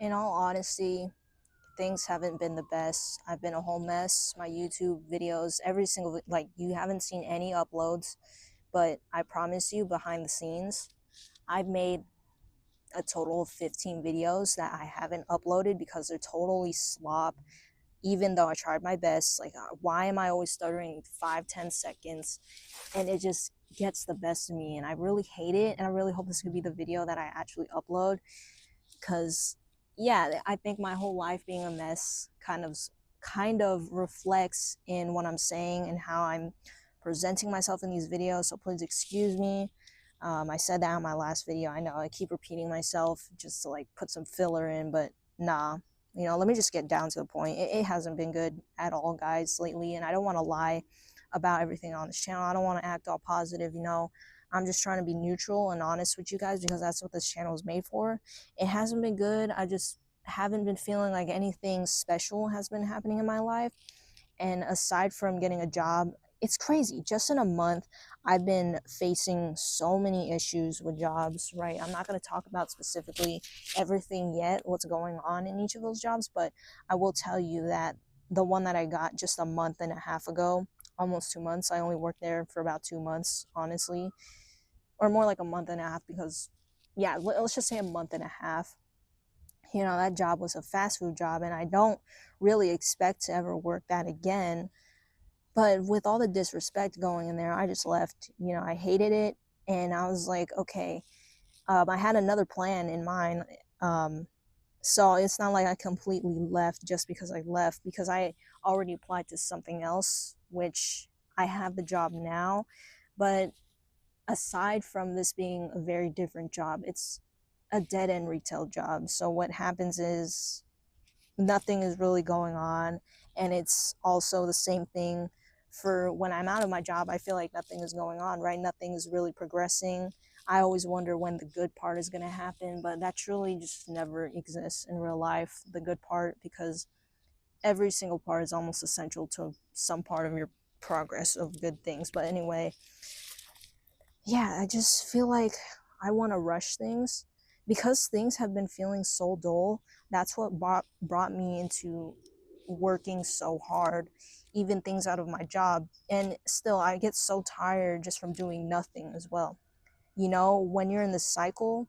In all honesty, things haven't been the best. I've been a whole mess. My YouTube videos, every single, like, you haven't seen any uploads, but I promise you, behind the scenes, I've made a total of 15 videos that I haven't uploaded because they're totally slop. Even though I tried my best, like, why am I always stuttering 5, 10 seconds? And it just gets the best of me. And I really hate it. And I really hope this could be the video that I actually upload because yeah, I think my whole life being a mess kind of reflects in what I'm saying and how I'm presenting myself in these videos. So please excuse me. I said that in my last video. I know I keep repeating myself just to like put some filler in, but nah. Let me just get down to the point. It hasn't been good at all, guys, lately, and I don't want to lie about everything on this channel. I don't want to act all positive. I'm just trying to be neutral and honest with you guys because that's what this channel is made for. It hasn't been good. I just haven't been feeling like anything special has been happening in my life. And aside from getting a job, it's crazy. Just in a month, I've been facing so many issues with jobs, right? I'm not going to talk about specifically everything yet, what's going on in each of those jobs, but I will tell you that the one that I got just a month and a half ago, almost 2 months, I only worked there for about 2 months, honestly, or more like a month and a half because, yeah, let's just say a month and a half. That job was a fast food job, and I don't really expect to ever work that again. But with all the disrespect going in there, I just left. I hated it, and I was like, okay. I had another plan in mind. So it's not like I completely left just because I left, because I already applied to something else, which I have the job now. But aside from this being a very different job, it's a dead end retail job. So what happens is nothing is really going on. And it's also the same thing for when I'm out of my job. I feel like nothing is going on, right? Nothing is really progressing. I always wonder when the good part is going to happen, but that truly just never exists in real life, the good part, because every single part is almost essential to some part of your progress of good things. But anyway, yeah, I just feel like I want to rush things because things have been feeling so dull. That's what brought me into working so hard, even things out of my job. And still, I get so tired just from doing nothing as well. When you're in this cycle,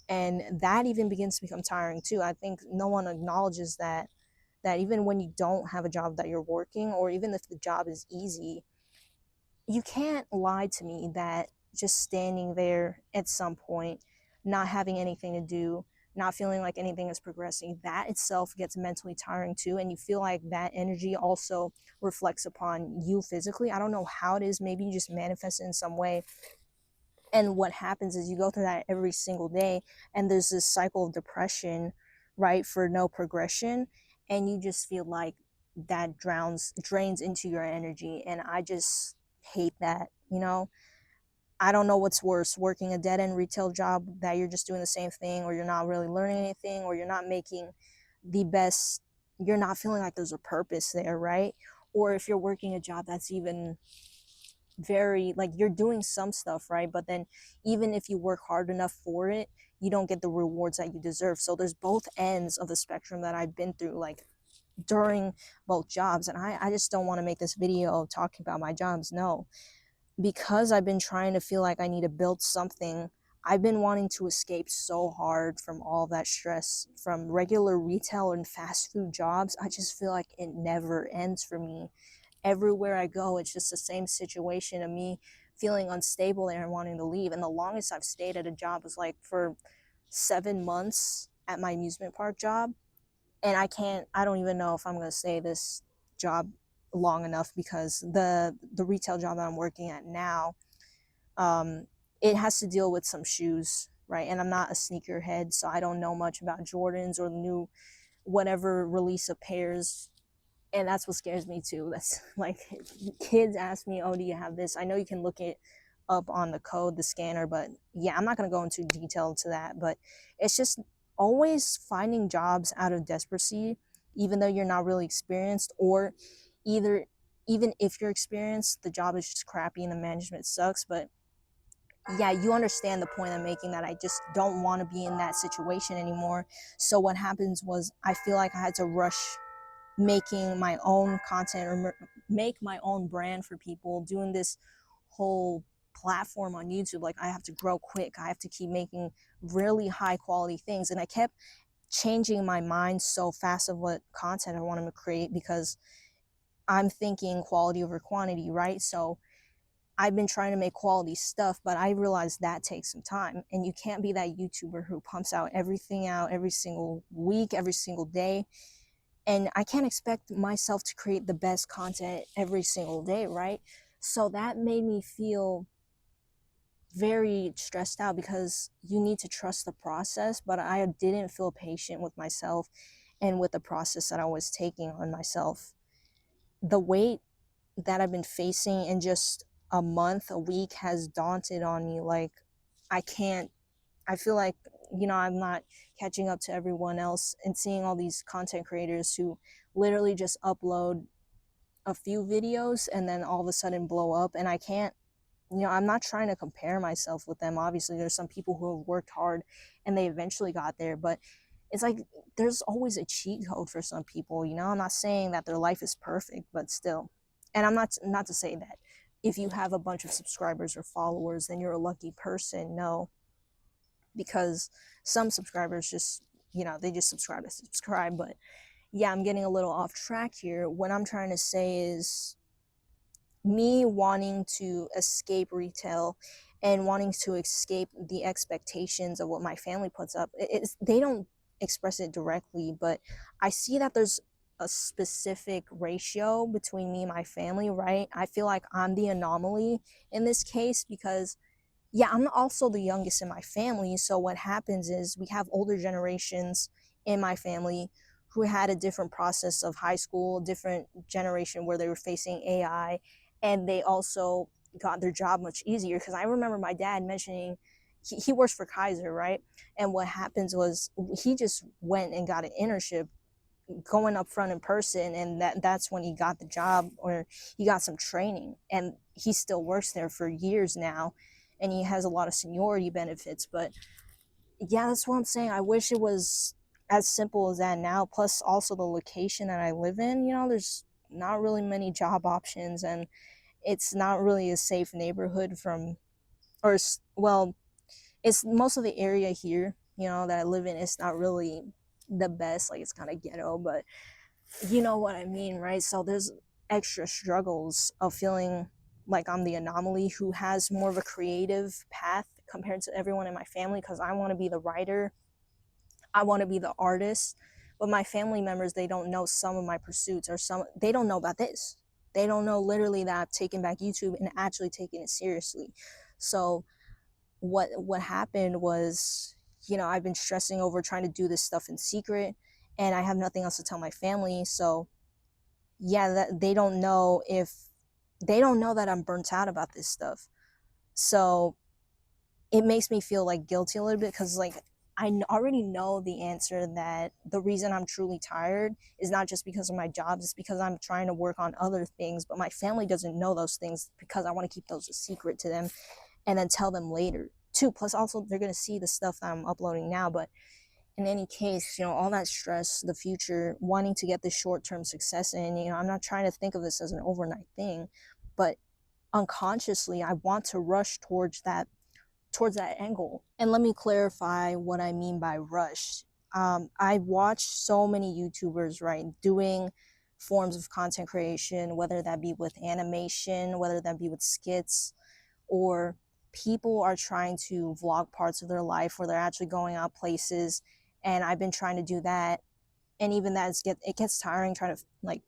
and that even begins to become tiring too. I think no one acknowledges that even when you don't have a job that you're working, or even if the job is easy, you can't lie to me that just standing there at some point, not having anything to do, not feeling like anything is progressing, that itself gets mentally tiring too. And you feel like that energy also reflects upon you physically. I don't know how it is. Maybe you just manifest it in some way. And what happens is you go through that every single day, and there's this cycle of depression, right, for no progression. And you just feel like that drains into your energy. And I just hate that. I don't know what's worse, working a dead end retail job that you're just doing the same thing, or you're not really learning anything, or you're not making the best, you're not feeling like there's a purpose there, right? Or if you're working a job that's even very, like, you're doing some stuff, right? But then even if you work hard enough for it, you don't get the rewards that you deserve. So there's both ends of the spectrum that I've been through, like, during both jobs. And I just don't want to make this video talking about my jobs. No, because I've been trying to feel like I need to build something. I've been wanting to escape so hard from all that stress from regular retail and fast food jobs. I just feel like it never ends for me. Everywhere I go, it's just the same situation of me feeling unstable there and wanting to leave. And the longest I've stayed at a job was like for 7 months at my amusement park job. And I don't even know if I'm going to stay this job long enough, because the retail job that I'm working at now, um it has to deal with some shoes, right? And I'm not a sneakerhead, so I don't know much about Jordans or the new whatever release of pairs. And that's what scares me too. That's like, kids ask me, oh, do you have this? I know you can look it up on the code, the scanner, but yeah, I'm not going to go into detail to that. But it's just always finding jobs out of desperacy, even though you're not really experienced, or either even if you're experienced, the job is just crappy and the management sucks. But yeah, you understand the point I'm making, that I just don't want to be in that situation anymore. So what happens was I feel like I had to rush making my own content, or make my own brand for people, doing this whole platform on YouTube. Like, I have to grow quick, I have to keep making really high quality things, and I kept changing my mind so fast of what content I wanted to create, because I'm thinking quality over quantity, right? So I've been trying to make quality stuff, but I realized that takes some time. And you can't be that YouTuber who pumps out everything out every single week, every single day. And I can't expect myself to create the best content every single day, right? So that made me feel very stressed out, because you need to trust the process, but I didn't feel patient with myself and with the process that I was taking on myself. The weight that I've been facing in just a month, a week, has daunted on me. Like, I can't, I feel like, I'm not catching up to everyone else, and seeing all these content creators who literally just upload a few videos and then all of a sudden blow up. And I can't, I'm not trying to compare myself with them. Obviously, there's some people who have worked hard and they eventually got there, but it's like there's always a cheat code for some people. I'm not saying that their life is perfect, but still. And I'm not to say that if you have a bunch of subscribers or followers, then you're a lucky person. No, because some subscribers just, they just subscribe to subscribe. But yeah, I'm getting a little off track here. What I'm trying to say is, me wanting to escape retail and wanting to escape the expectations of what my family puts up. They don't express it directly, but I see that there's a specific ratio between me and my family, right? I feel like I'm the anomaly in this case, because yeah, I'm also the youngest in my family. So what happens is, we have older generations in my family who had a different process of high school, different generation where they were facing AI, and they also got their job much easier. Because I remember my dad mentioning, he works for Kaiser, right? And what happens was, he just went and got an internship going up front in person, and that's when he got the job, or he got some training, and he still works there for years now, and he has a lot of seniority benefits. But yeah, that's what I'm saying. I wish it was as simple as that now. Plus, also the location that I live in, there's not really many job options, and it's not really a safe neighborhood from, or well, it's most of the area here, that I live in, it's not really the best. Like, it's kind of ghetto, but you know what I mean, right? So there's extra struggles of feeling like I'm the anomaly who has more of a creative path compared to everyone in my family, because I want to be the writer, I want to be the artist, but my family members, they don't know some of my pursuits, or they don't know about this. They don't know literally that I've taken back YouTube and actually taken it seriously. So what happened was, I've been stressing over trying to do this stuff in secret, and I have nothing else to tell my family. So yeah, that they don't know that I'm burnt out about this stuff. So it makes me feel like guilty a little bit, because like already know the answer, that the reason I'm truly tired is not just because of my job, it's because I'm trying to work on other things, but my family doesn't know those things, because I want to keep those a secret to them, and then tell them later too. Plus, also, they're going to see the stuff that I'm uploading now. But in any case, all that stress, the future, wanting to get this short-term success in, I'm not trying to think of this as an overnight thing, but unconsciously I want to rush towards that angle. And let me clarify what I mean by rush. I watch so many YouTubers, right, doing forms of content creation, whether that be with animation, whether that be with skits, or people are trying to vlog parts of their life where they're actually going out places. And I've been trying to do that, and even that it gets tiring trying to like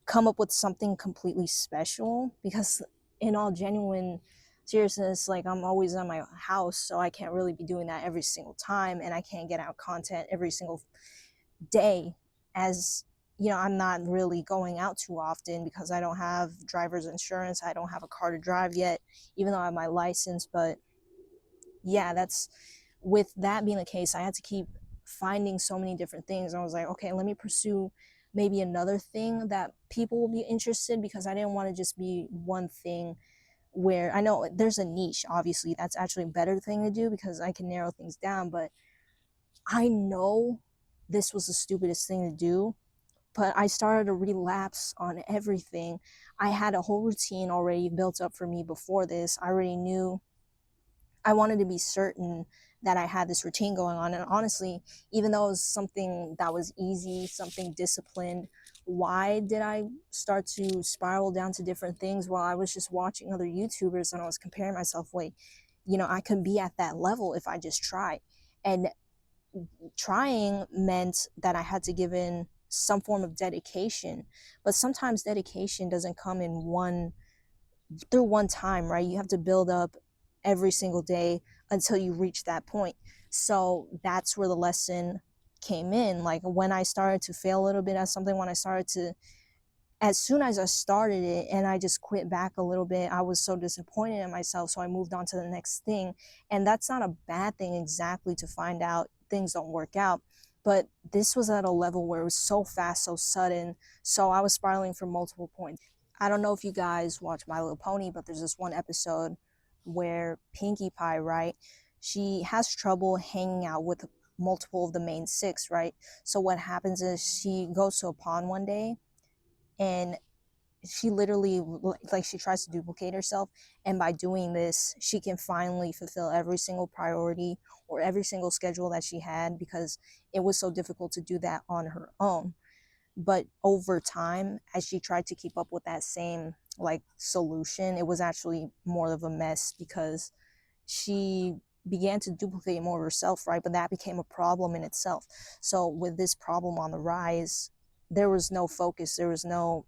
come up with something completely special, because in all genuine seriousness, like, I'm always in my house, so I can't really be doing that every single time, and I can't get out content every single day, as I'm not really going out too often, because I don't have driver's insurance, I don't have a car to drive yet, even though I have my license. But yeah, that's with that being the case, I had to keep finding so many different things. I was like, okay, let me pursue maybe another thing that people will be interested, because I didn't want to just be one thing where I know there's a niche, obviously, that's actually a better thing to do because I can narrow things down, but I know this was the stupidest thing to do, but I started to relapse on everything. I had a whole routine already built up for me before this. I already knew I wanted to be certain that I had this routine going on. And honestly, even though it was something that was easy, something disciplined, why did I start to spiral down to different things? While I was just watching other YouTubers and I was comparing myself. Wait, I could be at that level if I just try. And trying meant that I had to give in some form of dedication. But sometimes dedication doesn't come in through one time, right? You have to build up every single day until you reach that point. So that's where the lesson came in. Like when I started to fail a little bit at something, as soon as I started it and I just quit back a little bit, I was so disappointed in myself. So I moved on to the next thing. And that's not a bad thing exactly to find out things don't work out. But this was at a level where it was so fast, so sudden. So I was spiraling from multiple points. I don't know if you guys watch My Little Pony, but there's this one episode where Pinkie Pie, right? She has trouble hanging out with multiple of the main six, right? So what happens is she goes to a pond one day and she literally, like, she tries to duplicate herself, and by doing this she can finally fulfill every single priority or every single schedule that she had, because it was so difficult to do that on her own. But over time, as she tried to keep up with that same like solution, it was actually more of a mess because she began to duplicate more of herself, right? But that became a problem in itself. So with this problem on the rise, there was no focus, there was no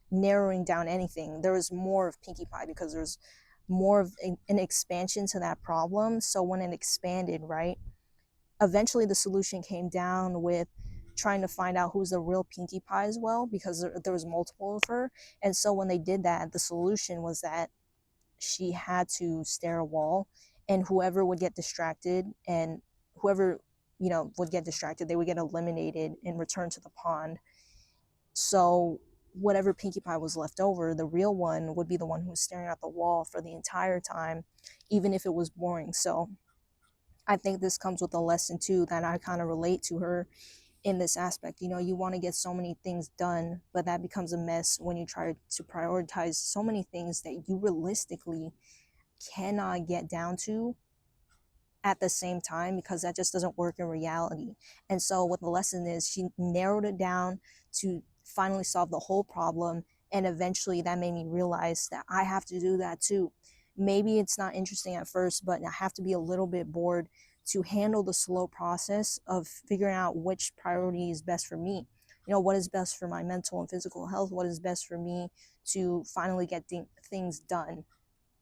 narrowing down anything. There was more of Pinkie Pie because there's more of an expansion to that problem. So when it expanded, right, eventually the solution came down with trying to find out who's the real Pinkie Pie as well, because there was multiple of her. And so when they did that, the solution was that she had to stare a wall, and whoever would get distracted, and whoever would get distracted, they would get eliminated and return to the pond. So whatever Pinkie Pie was left over, the real one would be the one who was staring at the wall for the entire time, even if it was boring. So I think this comes with a lesson too, that I kind of relate to her in this aspect. You want to get so many things done, but that becomes a mess when you try to prioritize so many things that you realistically cannot get down to at the same time, because that just doesn't work in reality. And so what the lesson is, she narrowed it down to finally solve the whole problem, and eventually that made me realize that I have to do that too. Maybe it's not interesting at first, but I have to be a little bit bored to handle the slow process of figuring out which priority is best for me. What is best for my mental and physical health, what is best for me to finally get things done,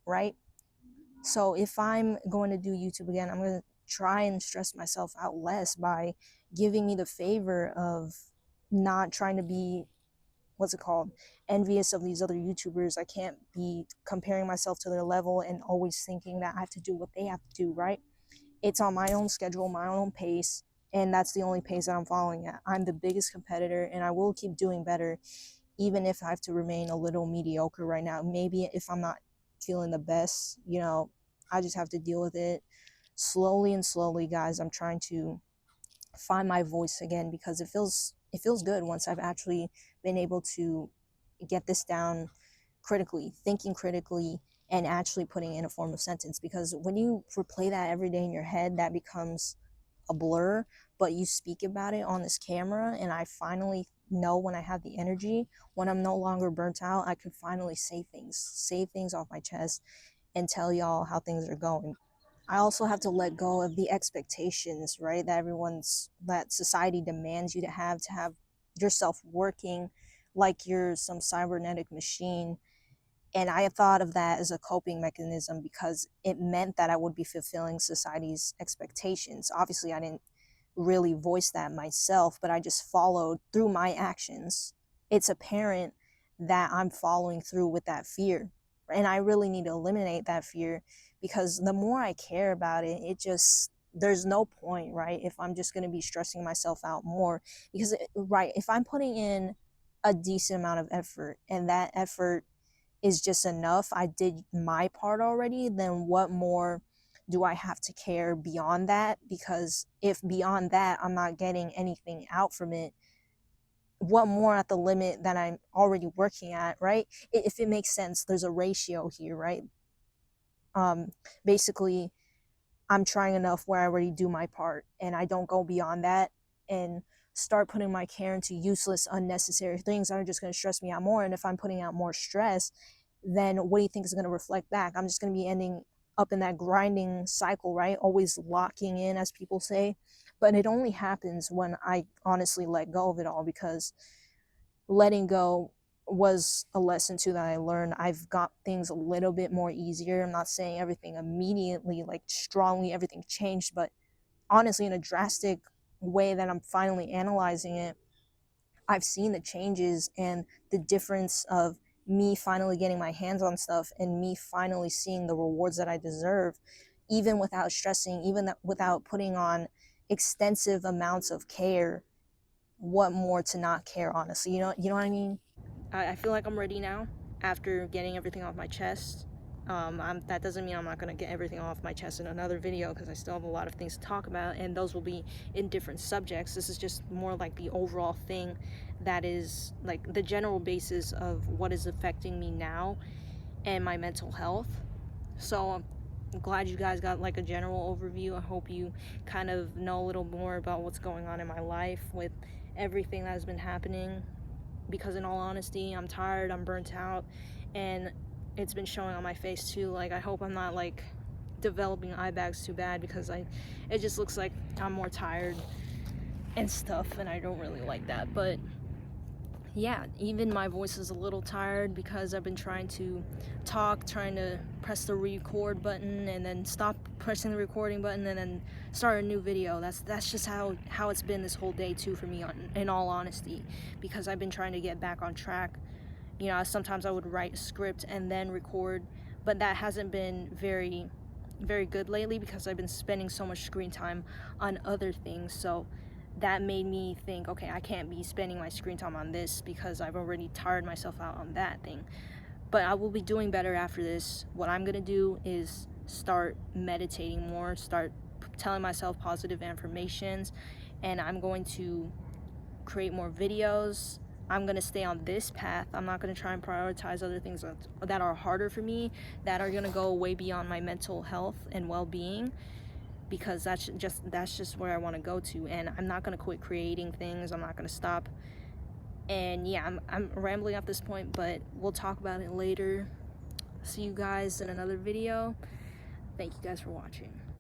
right? So if I'm going to do YouTube again, I'm going to try and stress myself out less by giving me the favor of not trying to be, what's it called, envious of these other YouTubers. I can't be comparing myself to their level and always thinking that I have to do what they have to do, right? It's on my own schedule, my own pace, and that's the only pace that I'm following at. I'm the biggest competitor, and I will keep doing better, even if I have to remain a little mediocre right now. Maybe if I'm not feeling the best, I just have to deal with it slowly and slowly, guys. I'm trying to find my voice again, because it feels good once I've actually been able to get this down critically, thinking critically, and actually putting it in a form of sentence. Because when you replay that every day in your head, that becomes a blur. But you speak about it on this camera, and I finally know when I have the energy, when I'm no longer burnt out, I can finally say things off my chest and tell y'all how things are going. I also have to let go of the expectations, right? That society demands you to have yourself working like you're some cybernetic machine. And I thought of that as a coping mechanism because it meant that I would be fulfilling society's expectations. Obviously, I didn't really voice that myself, but I just followed through my actions. It's apparent that I'm following through with that fear. And I really need to eliminate that fear, because the more I care about it, there's no point, right? If I'm just going to be stressing myself out more, because, right, if I'm putting in a decent amount of effort and that effort is just enough, I did my part already, then what more do I have to care beyond that? Because if beyond that I'm not getting anything out from it, what more at the limit that I'm already working at, right? If it makes sense, there's a ratio here, right? Basically, I'm trying enough where I already do my part and I don't go beyond that and start putting my care into useless, unnecessary things that are just going to stress me out more. And if I'm putting out more stress, then what do you think is going to reflect back? I'm just going to be ending up in that grinding cycle, right? Always locking in, as people say. But it only happens when I honestly let go of it all, because letting go was a lesson too that I learned. I've got things a little bit more easier. I'm not saying everything immediately, like strongly, everything changed, but honestly, in a drastic way that I'm finally analyzing it, I've seen the changes and the difference of me finally getting my hands on stuff and me finally seeing the rewards that I deserve, even without stressing, even without putting on extensive amounts of care. What more to not care, honestly? You know what I mean? I feel like I'm ready now after getting everything off my chest. That doesn't mean I'm not going to get everything off my chest in another video, because I still have a lot of things to talk about, and those will be in different subjects. This is just more like the overall thing that is like the general basis of what is affecting me now and my mental health. So I'm glad you guys got like a general overview. I hope you kind of know a little more about what's going on in my life with everything that has been happening, because in all honesty, I'm tired, I'm burnt out, and it's been showing on my face too. Like, I hope I'm not like developing eye bags too bad, because it just looks like I'm more tired and stuff, and I don't really like that. But yeah, even my voice is a little tired because I've been trying to talk, trying to press the record button and then stop pressing the recording button and then start a new video. That's just how it's been this whole day too for me, in all honesty, because I've been trying to get back on track. You know, sometimes I would write a script and then record, but that hasn't been very good lately because I've been spending so much screen time on other things. So that made me think, okay, I can't be spending my screen time on this because I've already tired myself out on that thing. But I will be doing better after this. What I'm gonna do is start meditating more, start telling myself positive affirmations, and I'm going to create more videos. I'm going to stay on this path. I'm not going to try and prioritize other things that are harder for me, that are going to go way beyond my mental health and well-being, because that's just where I want to go to. And I'm not going to quit creating things. I'm not going to stop. And yeah, I'm rambling at this point, but we'll talk about it later. See you guys in another video. Thank you guys for watching.